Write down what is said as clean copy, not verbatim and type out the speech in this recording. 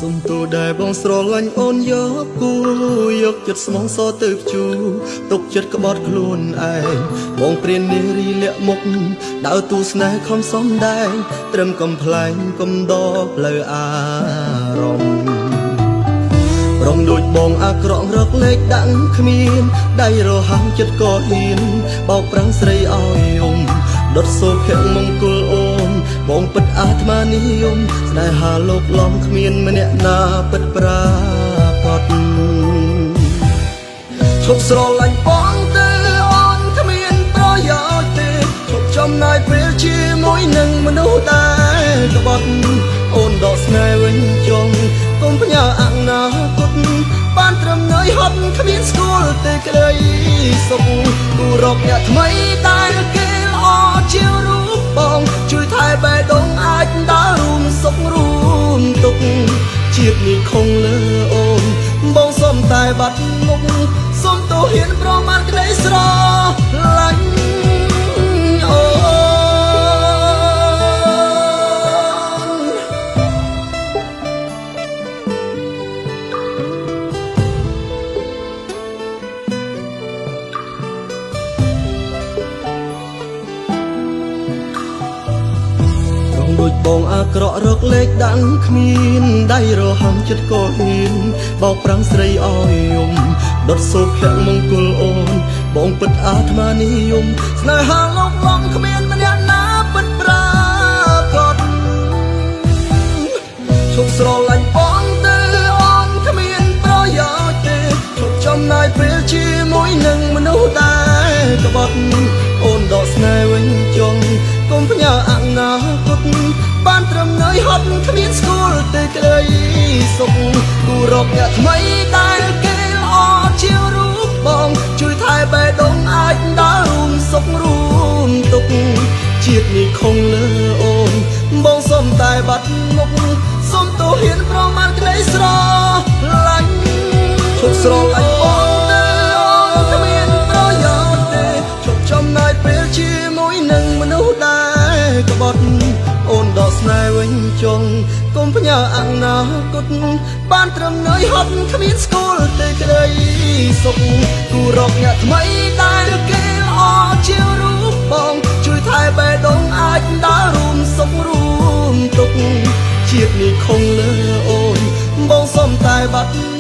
សុំទូដែលបងស្រឡាញ់អូនយកគូយកចិត្តស្មងសទៅជូទុកចិត្តក្បត់ខ្លួនឯងបងព្រាននារីលាក់មុខដើរទូស្នេហ៍ខំសំដែងត្រឹមកំ ផ្លែងកំដរផ្លូវអារម្មណ៍រំដូចបងអាក្រក់រកលេខដាក់គ្មានដៃរហាំចិត្តក៏ហ៊ានបោកប្រាំងស្រីឲ្យយំដុតសូភៈមង្គលអូនបងពិតអាត្មានិយមស្នេហាលោកឡំគ្មានម្នាក់ណាពិតប្រាកដឈប់ស្រឡាញ់បងទៅអូនគ្មានប្រយោជន៍ទេឈប់ចំណាយពេលជាមួយនឹងមនុស្សដែលក្បត់អូនដកស្នេហ៍វិញចង់កុំផ្ញើអនាគតបានត្រឹមនឿយហត់គ្មានស្គាល់ទេក្តីសុខគូរកអ្នកថ្មីដែលគេល្អជាងរូបបងជួយថែបេះដូងអាចដើររួមសុខរួមទុក្ខជាតិនេះខំលើអូនបងសុំតែបាត់មុខសុំទោះហ៊ានប្រមាថក្តីស្រឡាញ់អូដូចបងអាក្រក់រកលេខដាក់គ្មានដៃរហាំចិត្តក៏ហ៊ានបោកប្រាំងស្រីឲ្យយំដុតសូភៈមង្គលអូនបងពិតអាត្មានិយមស្នេហាលោកឡងគ្មានម្នាក់ណាពិតប្រាកដឈប់ស្រឡាញ់បងទៅអូនគ្មានប្រយោជន៍ទេឈប់ចំណាយពេលជាមួយនឹងមនុស្សដែលក្បត់អូនដកស្នេហ៍វិញចង់កុំផ្ញើអនាគតបានត្រឹមនឿយហត់គ្មានស្គាល់ទេក្តីសុខគូរកអ្នកថ្មីដែលគេល្អជាងរូបបងជួយថែបេះដូងអាចដើររួមសុខរួមទុក្ខជាតិនេះខំលើអូនបងសុំតែបាត់មុខសុំទោះហ៊ានប្រមាថក្តីស្រឡាញ់ឈប់ស្រឡាញ់បងទៅអូនគ្មានប្រយោជន៍ទេឈប់ចំណាយពេលជាមួយនឹងមនុស្សដែលក្បត់អូនដកស្នេហ៍វិញចង់កុំផ្ញើអនាគតបានត្រឹមនឿយហត់គ្មានស្គាល់ទេក្តីសុខគូរកអ្នកថ្មីដែលគេល្អជាងរូបបងជួយថែបេះដូងអាចដើររួមសុខរួមទុក្ខជាតិនេះខំលើអូនបងសុំតែបាត់